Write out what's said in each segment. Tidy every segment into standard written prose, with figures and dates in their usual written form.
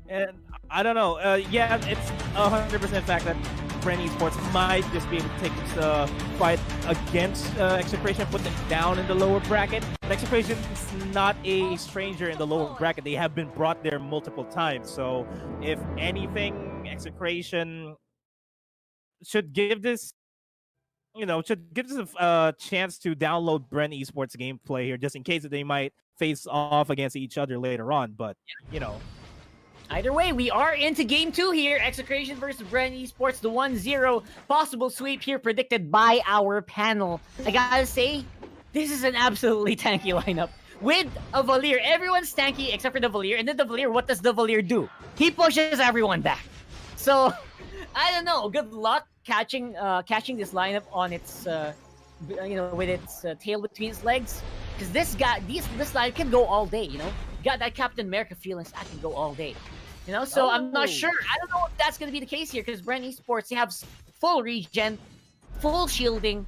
And I don't know. Yeah, it's 100% fact that Bren Esports might just be able to take this fight against Execration and put them down in the lower bracket. But Execration is not a stranger in the lower bracket. They have been brought there multiple times. So if anything, Execration should give this, should give this a chance to download Bren Esports gameplay here, just in case that they might face off against each other later on. But, Either way, we are into game 2 here. Execration versus Bren Esports, the 1-0 possible sweep here predicted by our panel. I gotta say, this is an absolutely tanky lineup. With a Valier, everyone's tanky except for the Valier. And then the Valier, what does the Valier do? He pushes everyone back. So, I don't know. Good luck catching this lineup on its, with its tail between its legs. Because this lineup can go all day, Got that Captain America feelings, I can go all day. So I'm not sure. I don't know if that's going to be the case here because Bren Esports, they have full regen, full shielding,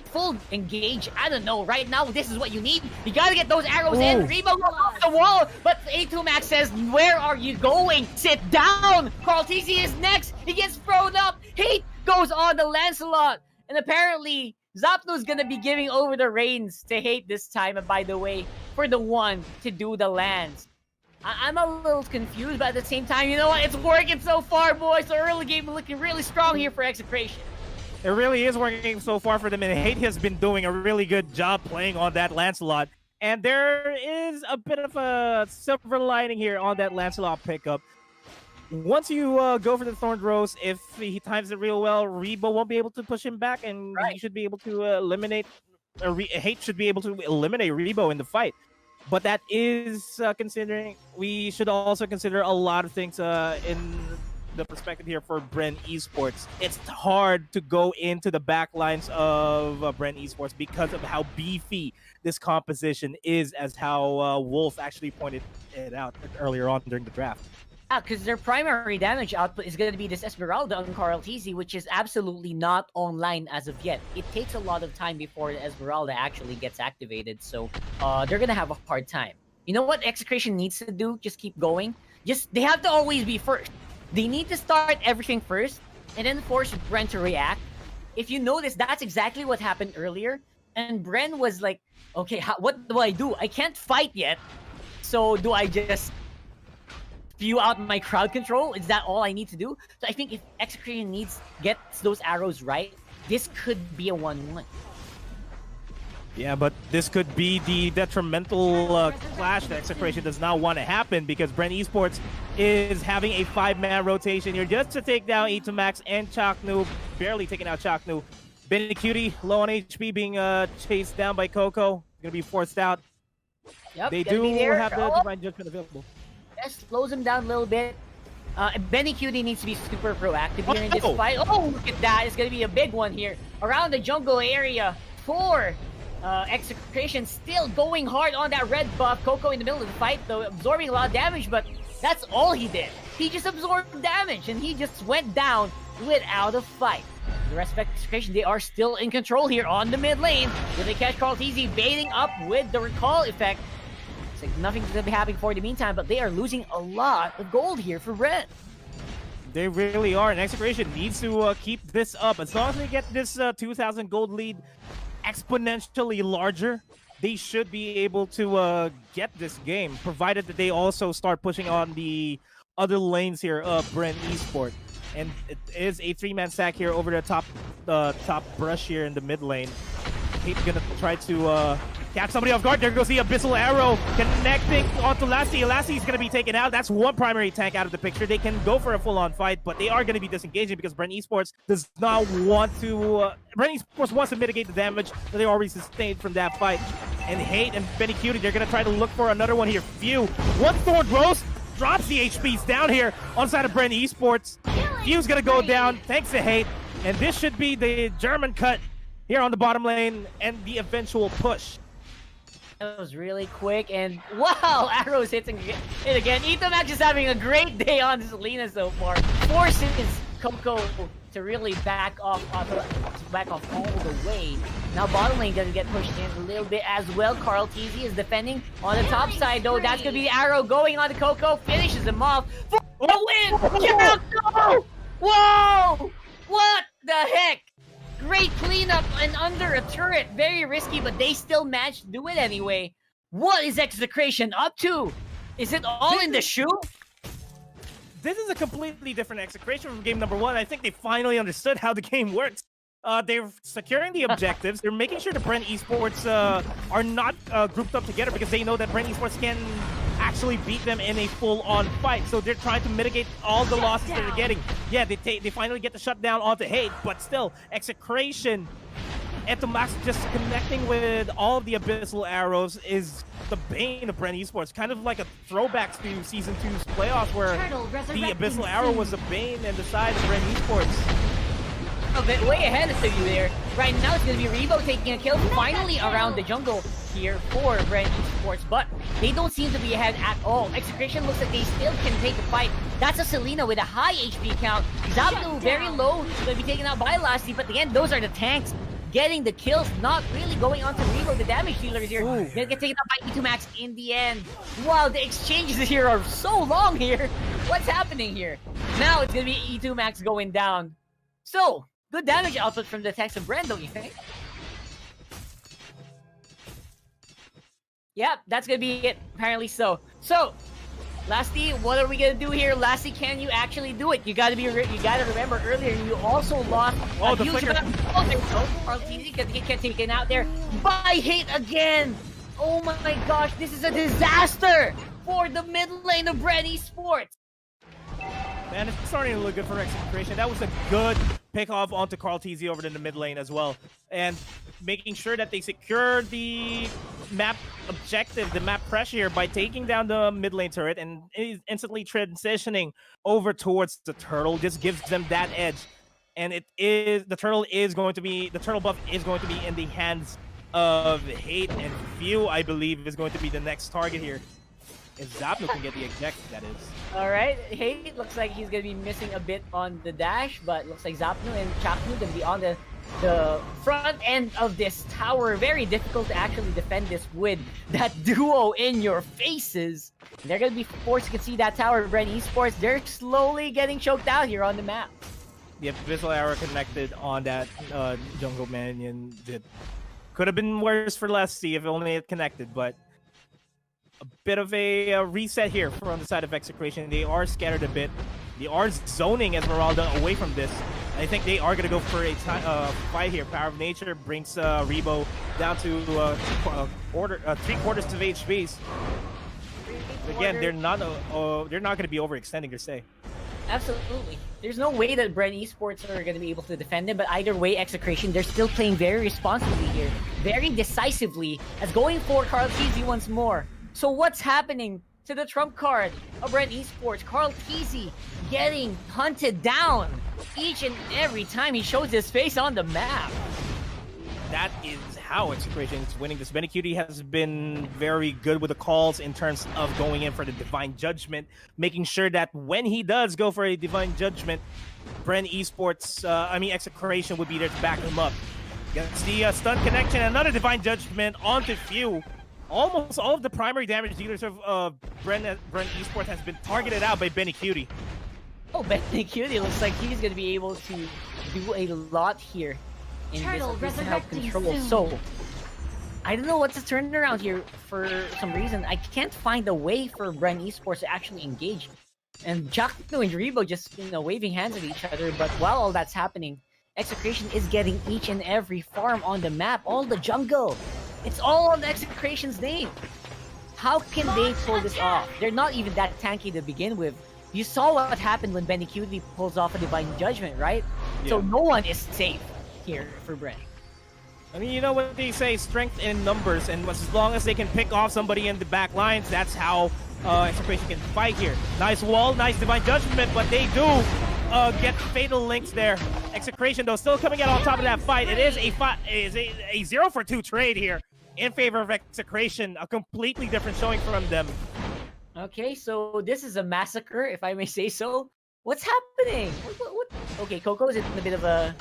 full engage. I don't know. Right now, this is what you need. You got to get those arrows in. Reba goes off the wall, but A2 Max says, where are you going? Sit down. Carl TC is next. He gets thrown up. Hate goes on the Lancelot. And apparently, Zapnu's going to be giving over the reins to Hate this time. And by the way, for the one to do the lands. I'm a little confused, but at the same time, you know what? It's working so far, boys. The early game looking really strong here for Execration. It really is working so far for them, and Hate has been doing a really good job playing on that Lancelot. And there is a bit of a silver lining here on that Lancelot pickup. Once you go for the Thorned Rose, if he times it real well, Reba won't be able to push him back, and he should be able to eliminate... Hate should be able to eliminate Rebo in the fight. But that is considering we should also consider a lot of things in the perspective here for Bren Esports. It's hard to go into the backlines of Bren Esports because of how beefy this composition is, as how Wolf actually pointed it out earlier on during the draft. Yeah, because their primary damage output is going to be this Esmeralda on Carl TZ, which is absolutely not online as of yet. It takes a lot of time before the Esmeralda actually gets activated, so they're going to have a hard time. You know what Execration needs to do? Just keep going. They have to always be first. They need to start everything first, and then force Bren to react. If you notice, that's exactly what happened earlier, and Bren was like, okay, what do I do? I can't fight yet, so do I just... spew out my crowd control? Is that all I need to do? So I think if Execration gets those arrows right, this could be a 1-1. Yeah, but this could be the detrimental clash that Execration does not want to happen because Bren Esports is having a 5-man rotation here just to take down E2 Max and Chaknu, barely taking out Chaknu. Benny Cutie low on HP, being chased down by Coco, gonna be forced out. Yep, they do have the Divine Judgment available. Slows him down a little bit. Benny Cutie needs to be super proactive here in this fight. Oh, look at that. It's going to be a big one here. Around the jungle area for Execration. Still going hard on that red buff. Coco in the middle of the fight, though, absorbing a lot of damage, but that's all he did. He just absorbed damage, and he just went down without a fight. The rest of Execration, they are still in control here on the mid lane. Will they catch Carl TZ baiting up with the recall effect? Like nothing's gonna be happening for the meantime, but they are losing a lot of gold here for Bren. They really are, and Execration needs to keep this up. As long as they get this 2,000 gold lead exponentially larger, they should be able to get this game, provided that they also start pushing on the other lanes here of Bren Esports. And it is a 3-man stack here over the top brush here in the mid lane. Hate's gonna try to catch somebody off guard. There goes the Abyssal Arrow connecting onto Lassie. Lassie's going to be taken out. That's one primary tank out of the picture. They can go for a full-on fight, but they are going to be disengaging because Bren Esports does not want to... Bren Esports wants to mitigate the damage that they already sustained from that fight. And Hate and Benny Cutie, they're going to try to look for another one here. Few. One Thorned Rose drops the HPs down here on side of Bren Esports. Few's going to go down thanks to Hate. And this should be the German cut here on the bottom lane and the eventual push. That was really quick, and wow, Arrows hitting it again. E2 Max is having a great day on this arena so far. Forces Coco to really back off all the way. Now bottom lane doesn't get pushed in a little bit as well. Carl TZ is defending on the top side though. That's gonna be the arrow going on to Coco, finishes him off. Oh, win! Jack, no! Whoa! What the heck? Great cleanup and under a turret. Very risky, but they still managed to do it anyway. What is Execration up to? Is it all in the shoe? This is a completely different Execration from game number 1. I think they finally understood how the game works. They're securing the objectives. They're making sure the Bren Esports are not grouped up together because they know that Bren Esports can actually beat them in a full-on fight. So they're trying to mitigate all the losses that they're getting. Yeah, they finally get the shutdown onto Hate, but still, Execration at the max just connecting with all of the Abyssal Arrows is the bane of Bren Esports. Kind of like a throwback to Season 2's playoffs where the Abyssal Arrow was the bane and the side of Bren Esports. A bit way ahead of you there. Right now it's going to be Rebo taking a kill finally around the jungle here for Bren Esports, but they don't seem to be ahead at all. Execration looks like they still can take a fight. That's a Selena with a high HP count. Zapdo very low, going to be taken out by Lassie, but again, those are the tanks getting the kills, not really going on to Rebo, the damage dealers here. They'll get taken out by E2 Max in the end. Wow, the exchanges here are so long here. What's happening here? Now it's going to be E2 Max going down. So, good damage output from the tanks of Bren, don't you think? Yep, that's gonna be it. Apparently so. So, Lasty, what are we gonna do here? Lasty, can you actually do it? You gotta remember earlier you also lost a huge amount of gold. There we go. Carltini get taken out there by Hate again. Oh my gosh, this is a disaster for the mid lane of Bren Esports. Man, it's starting to look good for Execration. That was a good pick-off onto Carl TZ over in the mid lane as well. And making sure that they secure the map objective, the map pressure by taking down the mid lane turret and instantly transitioning over towards the turtle. Just gives them that edge. And the turtle buff is going to be in the hands of Hate, and Few, I believe, is going to be the next target here. If Zapno can get the objective, that is. Alright, Hate looks like he's going to be missing a bit on the dash, but looks like Zapno and Chaknu going to be on the front end of this tower. Very difficult to actually defend this with that duo in your faces. They're going to be forced to concede that tower. Bren Esports, they're slowly getting choked out here on the map. The Abyssal Arrow connected on that jungle minion. Could have been worse for Leslie if only it connected, but a bit of a reset here from the side of Execration. They are scattered a bit. They are zoning Esmeralda away from this. I think they are going to go for a fight here. Power of Nature brings Rebo down to 3/4 of HPs. Again, they're not going to be overextending their stay. Absolutely. There's no way that Bren Esports are going to be able to defend him, but either way, Execration, they're still playing very responsibly here. Very decisively, as going for Carl TZ once more. So what's happening to the trump card of Bren Esports? Carl TZ getting hunted down each and every time he shows his face on the map. That is how Execration is winning this. Benecutie has been very good with the calls in terms of going in for the Divine Judgment, making sure that when he does go for a Divine Judgment, Bren Esports, Execration would be there to back him up. Gets the stun connection, another Divine Judgment onto Few. Almost all of the primary damage dealers of Bren Esports has been targeted out by Benecutie. Oh, Benecutie looks like he's going to be able to do a lot here in this help control. So, I don't know what's the turnaround here for some reason. I can't find a way for Bren Esports to actually engage. And Chakno and Rebo just, waving hands at each other. But while all that's happening, Execration is getting each and every farm on the map, all the jungle. It's all on Execration's name. How can they pull this off? They're not even that tanky to begin with. You saw what happened when Benecutie pulls off a Divine Judgment, right? Yeah. So no one is safe here for Bren. I mean, you know what they say, strength in numbers, and as long as they can pick off somebody in the back lines, that's how Execration can fight here. Nice wall, nice Divine Judgment, but they do get fatal links there. Execration, though, still coming out on top of that fight. It is a 0-for-2 trade here in favor of Execration. A completely different showing from them. Okay, so this is a massacre, if I may say so. What's happening? What? Okay, Coco's in a bit of a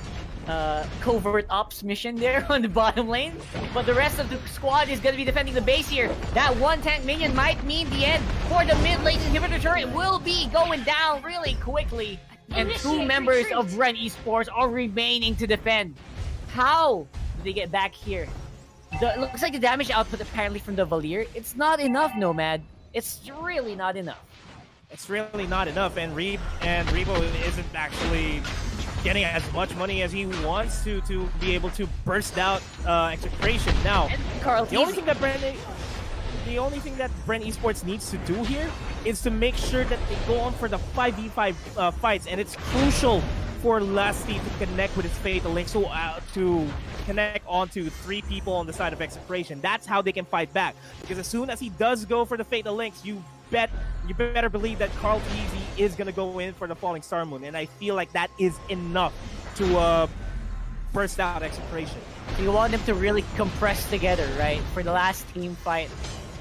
covert ops mission there on the bottom lane. But the rest of the squad is going to be defending the base here. That one tank minion might mean the end for the mid lane. Inhibitor turret will be going down really quickly. And two members of Bren Esports are remaining to defend. How do they get back here? Looks like the damage output apparently from the Valier, it's not enough, Nomad. It's really not enough. It's really not enough, and Revo isn't actually getting as much money as he wants to be able to burst out Execration. Now, the only thing that Bren Esports needs to do here is to make sure that they go on for the 5v5 fights, and it's crucial for Lasty to connect with his Fatal Link, so to connect onto 3 people on the side of Execration. That's how they can fight back. Because as soon as he does go for the Fatal Links, you better believe that Carl Teasy is gonna go in for the Falling Star Moon, and I feel like that is enough to burst out Execration. You want them to really compress together, right, for the last team fight.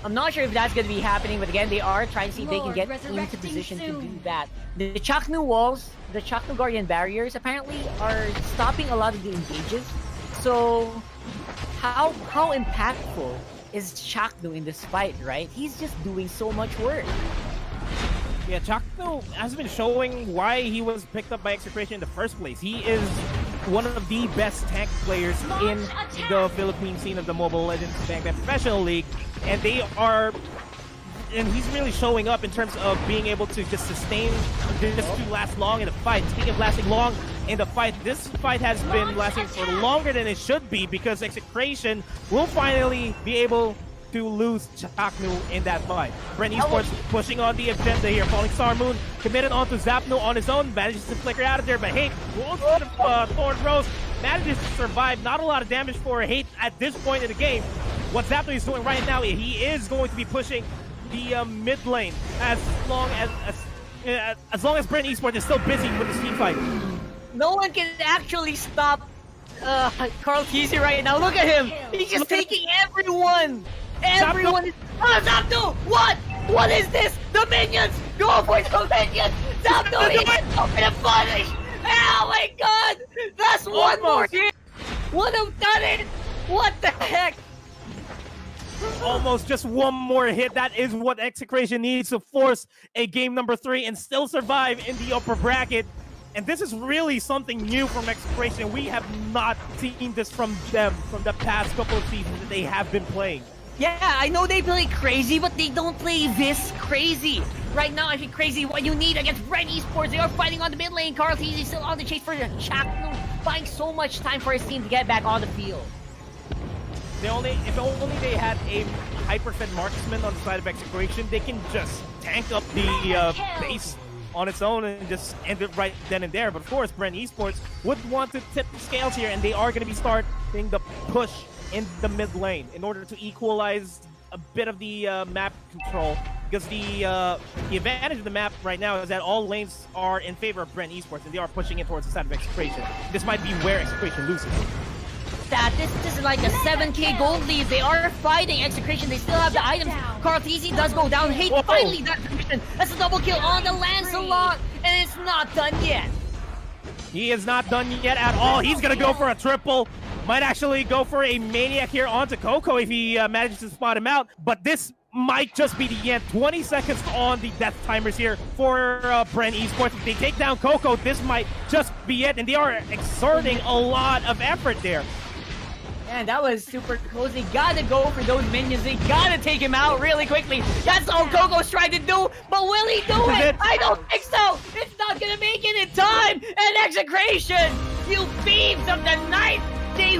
I'm not sure if that's going to be happening, but again, they are trying to see if they can get into position to do that. The Chaknu walls, the Chaknu Guardian barriers, apparently are stopping a lot of the engages. So, how impactful is Chaknu in this fight, right? He's just doing so much work. Yeah, Chaknu has been showing why he was picked up by Execration in the first place. He is one of the best tank players in the Philippine scene of the Mobile Legends Bang Professional League, and he's really showing up in terms of being able to just sustain this to last long in the fight. Speaking of lasting long in the fight, this fight has been lasting for longer than it should be, because Execration will finally be able to lose Chaknu in that fight. Bren Esports pushing on the agenda here. Falling Star Moon committed onto Zapno on his own, manages to flicker out of there, but Hate rolls out of Thorn Rose, manages to survive. Not a lot of damage for Hate at this point in the game. What Zapno is doing right now, he is going to be pushing the mid lane as long as Bren Esports is still busy with this team fight. No one can actually stop Carl Teasy right now. Look at him. He's just taking everyone. Everyone is... Zapno! What is this? The minions! Go for the minions! Zapno is open to punish! Oh my god! That's one more hit! Would have done it! What the heck? Almost just one more hit. That is what Execration needs to force a game number 3 and still survive in the upper bracket. And this is really something new from Execration. We have not seen this from them from the past couple of seasons that they have been playing. Yeah, I know they play crazy, but they don't play this crazy. Right now, I think crazy what you need against Bren Esports. They are fighting on the mid lane. Carl Teasy still on the chase for the Chaknu, buying so much time for his team to get back on the field. If only they had a hyper-fed marksman on the side of Execration, they can just tank up the base on its own and just end it right then and there. But of course, Bren Esports would want to tip the scales here, and they are going to be starting the push in the mid lane in order to equalize a bit of the map control, because the advantage of the map right now is that all lanes are in favor of Bren Esports, and they are pushing it towards the side of Execration. This might be where Execration loses. This is like a 7k gold lead. They are fighting Execration. They still have the items. Carl Teasy does go down. Hate finally that position. That's a double kill on the Lancelot, and it's not done yet. He is not done yet at all. He's gonna go for a triple. Might actually go for a Maniac here onto Coco if he manages to spot him out. But this might just be the end. 20 seconds on the death timers here for Bren Esports. If they take down Coco, this might just be it. And they are exerting a lot of effort there. Man, that was super close. They gotta go for those minions. They gotta take him out really quickly. That's all Coco's trying to do. But will he do it? I don't think so. It's not gonna make it in time. And Execration, you thieves of the night, they